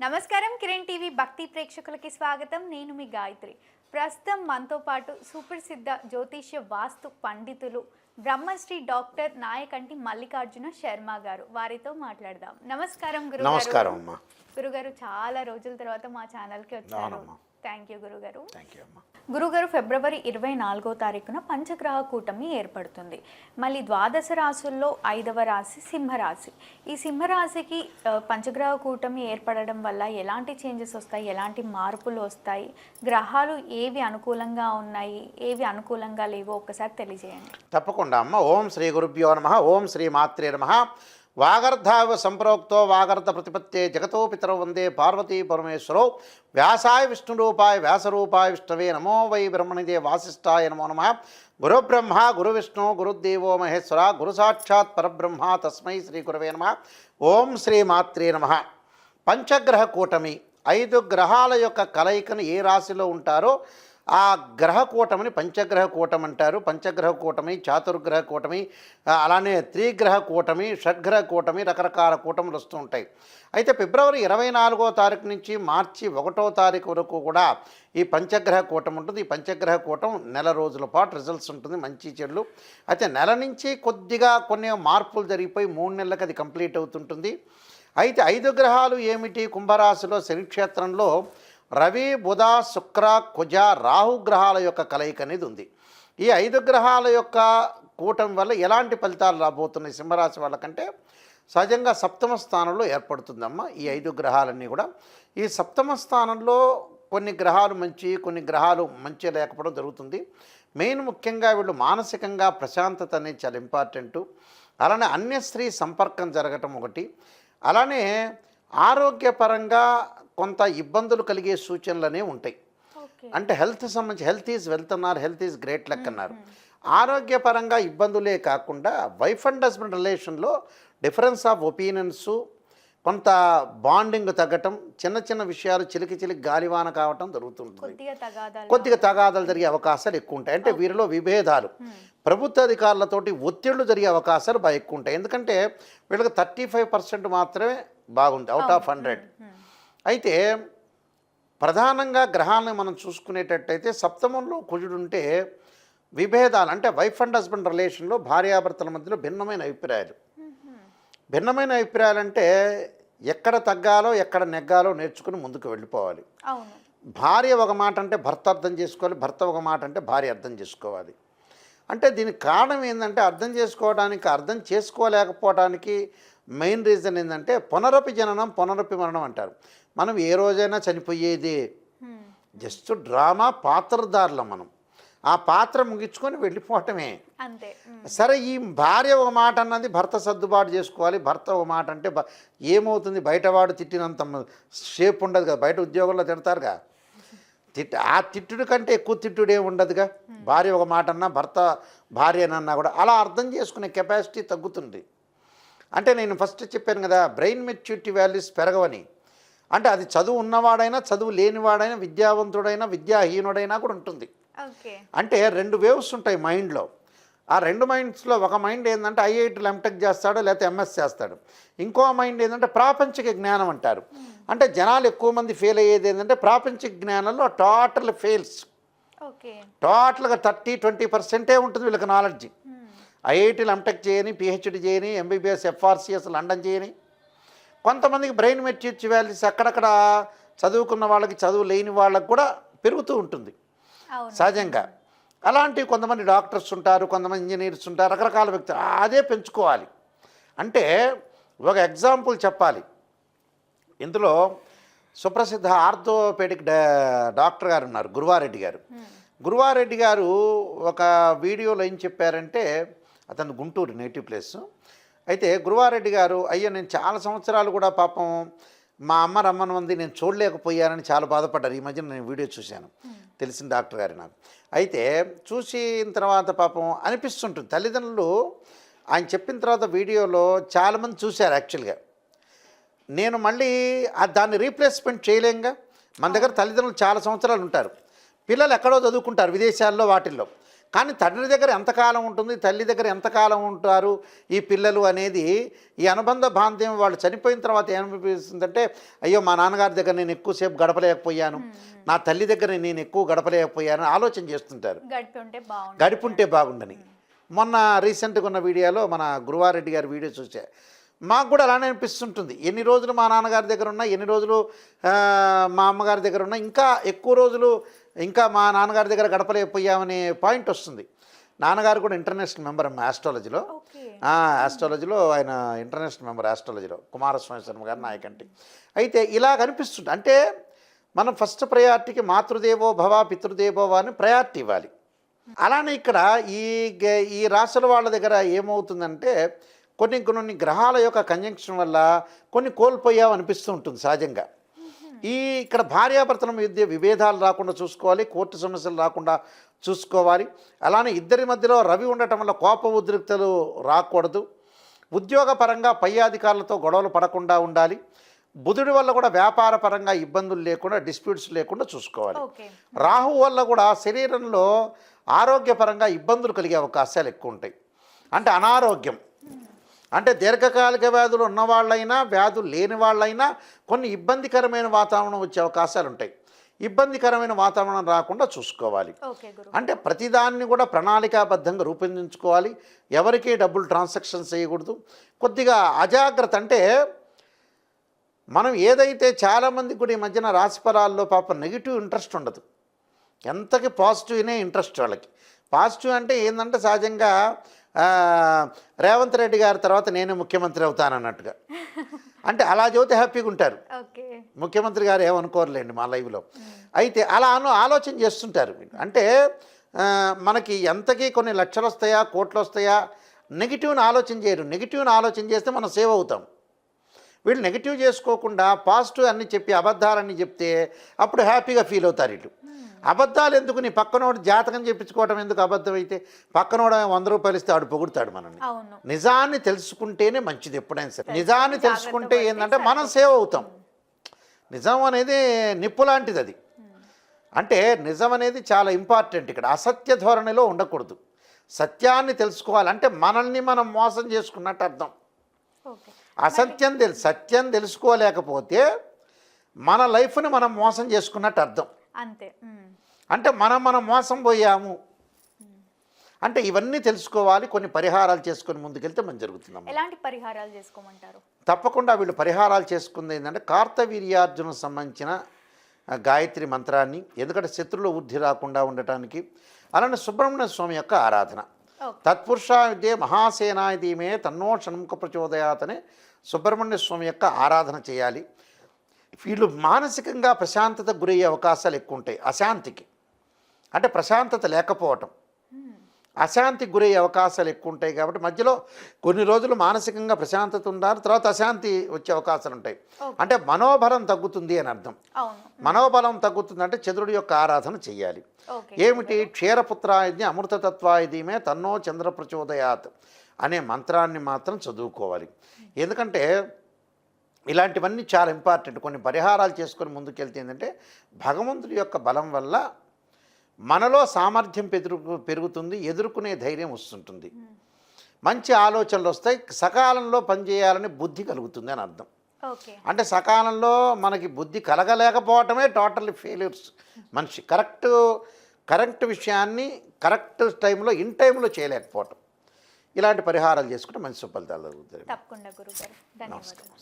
నమస్కారం కిరణ్ టీవీ భక్తి ప్రేక్షకులకి స్వాగతం. నేను మీ గాయత్రి. ప్రస్తుతం మనతో పాటు సుప్రసిద్ధ జ్యోతిష్య వాస్తు పండితులు బ్రహ్మశ్రీ డాక్టర్ నాయకంటి మల్లికార్జున శర్మ గారు. వారితో మాట్లాడదాం. నమస్కారం గురుగారు. నమస్కారం అమ్మా. గురుగారు, చాలా రోజుల తర్వాత మా ఛానల్కి వచ్చారు. థ్యాంక్ యూ గురుగారు. థ్యాంక్ యూ అమ్మా. గురుగారు, ఫిబ్రవరి 24వ తారీఖున పంచగ్రహ కూటమి ఏర్పడుతుంది. మళ్ళీ ద్వాదశ రాశుల్లో 5వ రాశి సింహరాశి. ఈ సింహరాశికి పంచగ్రహ కూటమి ఏర్పడడం వల్ల ఎలాంటి చేంజెస్ వస్తాయి, ఎలాంటి మార్పులు వస్తాయి, గ్రహాలు ఏవి అనుకూలంగా ఉన్నాయి, ఏవి అనుకూలంగా లేవో ఒక్కసారి తెలియజేయండి. తప్పకుండా అమ్మ. ఓం శ్రీ గురుభ్యో నమః. ఓం శ్రీ మాత్రే నమః. వాగర్ధావ సంప్రోక్తో వాగర్ధ ప్రతిపత్తే జగతో పితరో వందే పార్వతీ పరమేశ్వరో వ్యాసాయ విష్ణురూపాయ వ్యాసరూపాయ విష్ణవే నమో వై బ్రహ్మణిదే వాసిష్ఠాయ నమో నమః. గురుబ్రహ్మ గురువిష్ణు గురుదేవో మహేశ్వర గురు సాక్షాత్ పరబ్రహ్మ తస్మై శ్రీ గురవే నమః. ఓం శ్రీ మాత్రే నమః. పంచగ్రహ కూటమి 5 గ్రహాల యొక్క కలయికను ఏ రాశిలో ఉంటారో ఆ గ్రహ కూటమిని పంచగ్రహ కూటమి అంటారు. పంచగ్రహ కూటమి, చాతుర్గ్రహ కూటమి, అలానే త్రిగ్రహ కూటమి, షడ్గ్రహ కూటమి, రకరకాల కూటములు వస్తూ ఉంటాయి. అయితే ఫిబ్రవరి 24వ తారీఖు నుంచి మార్చి 1వ తారీఖు వరకు కూడా ఈ పంచగ్రహ కూటమి ఉంటుంది. ఈ పంచగ్రహ కూటం నెల రోజుల పాటు రిజల్ట్స్ ఉంటుంది, మంచి చెడులు. అయితే నెల నుంచి కొద్దిగా కొన్ని మార్పులు జరిగిపోయి 3 నెలలకు అది కంప్లీట్ అవుతుంటుంది. అయితే 5 గ్రహాలు ఏమిటి? కుంభరాశిలో శనిక్షేత్రంలో రవి, బుధ, శుక్ర, కుజ, రాహు గ్రహాల యొక్క కలయిక అనేది ఉంది. ఈ 5 గ్రహాల యొక్క కూటమి వల్ల ఎలాంటి ఫలితాలు రాబోతున్నాయి సింహరాశి వాళ్ళకంటే, సహజంగా సప్తమ స్థానంలో ఏర్పడుతుందమ్మా ఈ 5 గ్రహాలన్నీ కూడా. ఈ సప్తమ స్థానంలో కొన్ని గ్రహాలు మంచి, కొన్ని గ్రహాలు మంచి లేకపోవడం జరుగుతుంది. మెయిన్ ముఖ్యంగా వీళ్ళు మానసికంగా ప్రశాంతత అనేది చాలా ఇంపార్టెంటు. అలానే అన్య స్త్రీ సంపర్కం జరగటం ఒకటి. అలానే ఆరోగ్యపరంగా కొంత ఇబ్బందులు కలిగే సూచనలు అనేవి ఉంటాయి. అంటే హెల్త్ సంబంధించి హెల్త్ ఈజ్ వెల్త్ అన్నారు, హెల్త్ ఈజ్ గ్రేట్ లక్ అన్నారు. ఆరోగ్యపరంగా ఇబ్బందులే కాకుండా వైఫ్ అండ్ హస్బెండ్ రిలేషన్లో డిఫరెన్స్ ఆఫ్ ఒపీనియన్స్, కొంత బాండింగ్ తగ్గటం, చిన్న చిన్న విషయాలు చిలికి చిలికి గాలివాన కావటం జరుగుతుంటుంది. కొద్దిగా తగాదాలు జరిగే అవకాశాలు ఎక్కువ ఉంటాయి. అంటే వీరిలో విభేదాలు, ప్రభుత్వ అధికారులతోటి ఒత్తిళ్లు జరిగే అవకాశాలు బాగా ఎక్కువ ఉంటాయి. ఎందుకంటే వీళ్ళకి 35% మాత్రమే బాగుంది అవుట్ ఆఫ్ 100. అయితే ప్రధానంగా గ్రహాలను మనం చూసుకునేటట్టయితే సప్తమంలో కుజుడు ఉంటే విభేదాలు, అంటే వైఫ్ అండ్ హస్బెండ్ రిలేషన్లో భార్యాభర్తల మధ్యలో భిన్నమైన అభిప్రాయాలు అంటే ఎక్కడ తగ్గాలో ఎక్కడ నెగ్గాలో నేర్చుకుని ముందుకు వెళ్ళిపోవాలి. భార్య ఒక మాట అంటే భర్త అర్థం చేసుకోవాలి, భర్త ఒక మాట అంటే భార్య అర్థం చేసుకోవాలి. అంటే దీనికి కారణం ఏంటంటే అర్థం చేసుకోలేకపోవడానికి మెయిన్ రీజన్ ఏంటంటే పునరపి జననం పునరపి మరణం అంటారు. మనం ఏ రోజైనా చనిపోయేది, జస్ట్ డ్రామా పాత్రధారులం. మనం ఆ పాత్ర ముగించుకొని వెళ్ళిపోవటమే. సరే, ఈ భార్య ఒక మాట అన్నది భర్త సర్దుబాటు చేసుకోవాలి. భర్త ఒక మాట అంటే ఏమవుతుంది, బయటవాడు తిట్టినంత షేప్ ఉండదు కదా. బయట ఉద్యోగంలో తిడతారుగా, ఆ తిట్టుడు కంటే ఎక్కువ తిట్టుడే ఉండదుగా. భార్య ఒక మాట అన్నా భర్త భార్యనన్నా కూడా అలా అర్థం చేసుకునే కెపాసిటీ తగ్గుతుంది. అంటే నేను ఫస్ట్ చెప్పాను కదా, బ్రెయిన్ మెచ్యూరిటీ వాల్యూస్ పెరగవని. అంటే అది చదువు ఉన్నవాడైనా చదువు లేనివాడైనా విద్యావంతుడైనా విద్యాహీనుడైనా కూడా ఉంటుంది. అంటే 2 వేవ్స్ ఉంటాయి మైండ్లో. ఆ 2 మైండ్స్లో ఒక మైండ్ ఏంటంటే ఐఐటీలో ఎంటెక్ చేస్తాడు, లేకపోతే ఎంఎస్ చేస్తాడు. ఇంకో మైండ్ ఏంటంటే ప్రాపంచిక జ్ఞానం అంటారు. అంటే జనాలు ఎక్కువ మంది ఫెయిల్ అయ్యేది ఏంటంటే ప్రాపంచిక జ్ఞానంలో టోటల్ ఫెయిల్స్. టోటల్గా 30-20% ఉంటుంది వీళ్ళకి నాలెడ్జి. ఐఐటీలు ఎంటెక్ చేయని, పిహెచ్డి చేయని, ఎంబీబీఎస్, ఎఫ్ఆర్సిఎస్, లండన్ చేయని. కొంతమందికి బ్రెయిన్ మెచ్యూరిటీ వాల్యూస్ అక్కడక్కడ చదువుకున్న వాళ్ళకి, చదువు లేని వాళ్ళకి కూడా పెరుగుతూ ఉంటుంది సహజంగా. అలాంటివి కొంతమంది డాక్టర్స్ ఉంటారు, కొంతమంది ఇంజనీర్స్ ఉంటారు, రకరకాల వ్యక్తులు. అదే పెంచుకోవాలి. అంటే ఒక ఎగ్జాంపుల్ చెప్పాలి. ఇందులో సుప్రసిద్ధ ఆర్థోపెడిక్ డాక్టర్ గారు ఉన్నారు, గురువారెడ్డి గారు. గురువారెడ్డి గారు ఒక వీడియోలో ఏం చెప్పారంటే, అతను గుంటూరు నేటివ్ ప్లేస్. అయితే గురువారెడ్డి గారు, అయ్యో నేను చాలా సంవత్సరాలు కూడా పాపం మా అమ్మ రమ్మని ఉంది, నేను చూడలేకపోయానని చాలా బాధపడ్డారు. ఈ మధ్యన నేను వీడియో చూశాను, తెలిసిన డాక్టర్ గారు నాకు. అయితే చూసిన తర్వాత పాపం అనిపిస్తుంటుంది. తల్లిదండ్రులు ఆయన చెప్పిన తర్వాత వీడియోలో చాలామంది చూశారు. యాక్చువల్గా నేను మళ్ళీ దాన్ని రీప్లేస్మెంట్ చేయలేంగా. మన దగ్గర తల్లిదండ్రులు చాలా సంవత్సరాలు ఉంటారు, పిల్లలు ఎక్కడో చదువుకుంటారు విదేశాల్లో వాటిల్లో. కానీ తండ్రి దగ్గర ఎంతకాలం ఉంటుంది, తల్లి దగ్గర ఎంతకాలం ఉంటారు ఈ పిల్లలు అనేది, ఈ అనుబంధ బాంధ్యం వాళ్ళు చనిపోయిన తర్వాత ఏమనిపిస్తుందంటే, అయ్యో మా నాన్నగారి దగ్గర నేను ఎక్కువసేపు గడపలేకపోయాను, నా తల్లి దగ్గర నేను ఎక్కువ గడపలేకపోయాను ఆలోచన చేస్తుంటారు, గడిపుంటే బాగుండని. మొన్న రీసెంట్గా ఉన్న వీడియోలో మన గురువారెడ్డి గారి వీడియో చూసా, మాకు కూడా అలానే అనిపిస్తుంటుంది. ఎన్ని రోజులు మా నాన్నగారి దగ్గర ఉన్నా, ఎన్ని రోజులు మా అమ్మగారి దగ్గర ఉన్నా, ఇంకా ఎక్కువ రోజులు ఇంకా మా నాన్నగారి దగ్గర గడపలేకపోయామనే పాయింట్ వస్తుంది. నాన్నగారు కూడా ఇంటర్నేషనల్ మెంబర్ అమ్మ ఆస్ట్రాలజీలో. ఆస్ట్రాలజీలో ఆయన ఇంటర్నేషనల్ మెంబర్ ఆస్ట్రాలజీలో, కుమారస్వామి శర్మ గారు నాయకంటి. అయితే ఇలా కనిపిస్తుంది. అంటే మనం ఫస్ట్ ప్రయారిటీకి మాతృదేవో భవ పితృదేవో భవ అని ప్రయారిటీ ఇవ్వాలి. అలానే ఇక్కడ ఈ రాశుల వాళ్ళ దగ్గర ఏమవుతుందంటే, కొన్ని గ్రహాల యొక్క కంజంక్షన్ వల్ల కొన్ని కోల్పోయాం అనిపిస్తూ ఉంటుంది సహజంగా. ఇక్కడ భార్యాభర్తల మధ్య విభేదాలు రాకుండా చూసుకోవాలి, కోర్టు సమస్యలు రాకుండా చూసుకోవాలి. అలానే ఇద్దరి మధ్యలో రవి ఉండటం వల్ల కోప ఉద్రిక్తలు రాకూడదు. ఉద్యోగపరంగా పై అధికారులతో గొడవలు పడకుండా ఉండాలి. బుధుడి వల్ల కూడా వ్యాపార పరంగా ఇబ్బందులు లేకుండా, డిస్ప్యూట్స్ లేకుండా చూసుకోవాలి. రాహు వల్ల కూడా శరీరంలో ఆరోగ్యపరంగా ఇబ్బందులు కలిగే అవకాశాలు ఎక్కువ ఉంటాయి. అంటే అనారోగ్యం, అంటే దీర్ఘకాలిక వ్యాధులు ఉన్నవాళ్ళైనా వ్యాధులు లేని వాళ్ళైనా కొన్ని ఇబ్బందికరమైన వాతావరణం వచ్చే అవకాశాలు ఉంటాయి. ఇబ్బందికరమైన వాతావరణం రాకుండా చూసుకోవాలి. అంటే ప్రతిదాన్ని కూడా ప్రణాళికాబద్ధంగా రూపొందించుకోవాలి. ఎవరికీ డబ్బులు ట్రాన్సాక్షన్స్ చేయకూడదు. కొద్దిగా అజాగ్రత్త, అంటే మనం ఏదైతే చాలామందికి కూడా ఈ మధ్యన రాశిఫలాల్లో పాపం నెగిటివ్ ఇంట్రెస్ట్ ఉండదు, ఎంతకి పాజిటివ్నే ఇంట్రెస్ట్ వాళ్ళకి. పాజిటివ్ అంటే ఏంటంటే సహజంగా రేవంత్ రెడ్డి గారి తర్వాత నేనే ముఖ్యమంత్రి అవుతానన్నట్టుగా, అంటే అలా చదివితే హ్యాపీగా ఉంటారు. ముఖ్యమంత్రి గారు ఏమనుకోరులేండి మా లైవ్లో. అయితే అలా ఆలోచన చేస్తుంటారు. అంటే మనకి ఎంతకీ కొన్ని లక్షలు వస్తాయా, కోట్లు వస్తాయా, నెగిటివ్ని ఆలోచన చేయరు. నెగిటివ్ని ఆలోచన చేస్తే మనం సేవ్ అవుతాం. వీళ్ళు నెగిటివ్ చేసుకోకుండా పాజిటివ్ అన్నీ చెప్పి అబద్ధాలన్నీ చెప్తే అప్పుడు హ్యాపీగా ఫీల్ అవుతారు. ఇటు అబద్ధాలు ఎందుకు, నీ పక్కనోడు జాతకం చెప్పించుకోవటం ఎందుకు? అబద్ధం అయితే పక్కనోడు 100 రూపాయలు ఇస్తే ఆడు పొగుడుతాడు మనల్ని. నిజాన్ని తెలుసుకుంటేనే మంచిది ఎప్పుడైనా సరే. నిజాన్ని తెలుసుకుంటే ఏంటంటే మనం సేవ్ అవుతాం. నిజం అనేది నిప్పు లాంటిది. అది అంటే నిజం అనేది చాలా ఇంపార్టెంట్. ఇక్కడ అసత్య ధోరణిలో ఉండకూడదు. సత్యాన్ని తెలుసుకోవాలి. అంటే మనల్ని మనం మోసం చేసుకున్నట్టు అర్థం. సత్యం తెలుసుకోలేకపోతే మన లైఫ్ని మనం మోసం చేసుకున్నట్టు అర్థం. అంతే. అంటే మనం మోసం పోయాము అంటే ఇవన్నీ తెలుసుకోవాలి. కొన్ని పరిహారాలు చేసుకొని ముందుకెళ్తే మనం జరుగుతుందమ్మా. ఎలాంటి పరిహారాలు చేసుకోమంటారు? తప్పకుండా వీళ్ళు పరిహారాలు చేసుకుంది ఏంటంటే కార్తవీర్యార్జునకు సంబంధించిన గాయత్రి మంత్రాన్ని, ఎందుకంటే శత్రువుల వృద్ధి రాకుండా ఉండటానికి. అలానే సుబ్రహ్మణ్య స్వామి యొక్క ఆరాధన, తత్పురుషా విద్యే మహాసేనాయ ధీమే తన్నో షణ్ముఖ ప్రచోదయాత్ అనే సుబ్రహ్మణ్య స్వామి యొక్క ఆరాధన చేయాలి. వీళ్ళు మానసికంగా ప్రశాంతత గురయ్యే అవకాశాలు ఎక్కువ ఉంటాయి. అశాంతికి అంటే ప్రశాంతత లేకపోవటం, అశాంతికి గురయ్యే అవకాశాలు ఎక్కువ ఉంటాయి. కాబట్టి మధ్యలో కొన్ని రోజులు మానసికంగా ప్రశాంతత ఉండాలి, తర్వాత అశాంతి వచ్చే అవకాశాలు ఉంటాయి. అంటే మనోబలం తగ్గుతుంది అని అర్థం. మనోబలం తగ్గుతుంది అంటే చంద్రుడి యొక్క ఆరాధన చెయ్యాలి. ఏమిటి? క్షీరపుత్రాయుధి అమృతతత్వాయుధీమే తన్నో చంద్ర ప్రచోదయాత్ అనే మంత్రాన్ని మాత్రం చదువుకోవాలి. ఎందుకంటే ఇలాంటివన్నీ చాలా ఇంపార్టెంట్. కొన్ని పరిహారాలు చేసుకొని ముందుకెళ్తే ఏంటంటే భగవంతుడి యొక్క బలం వల్ల మనలో సామర్థ్యం పెరుగుతుంది, ఎదుర్కొనే ధైర్యం వస్తుంటుంది, మంచి ఆలోచనలు వస్తాయి, సకాలంలో పనిచేయాలని బుద్ధి కలుగుతుంది అని అర్థం. అంటే సకాలంలో మనకి బుద్ధి కలగలేకపోవటమే టోటల్లీ ఫెయిల్యూర్స్. మనిషి కరెక్ట్ విషయాన్ని కరెక్ట్ టైంలో ఇన్ టైంలో చేయలేకపోవటం. ఇలాంటి పరిహారాలు చేసుకుంటే మంచి ఫలితాలు జరుగుతాయి. తప్పకుండా గురుగారు, ధన్యవాదాలు.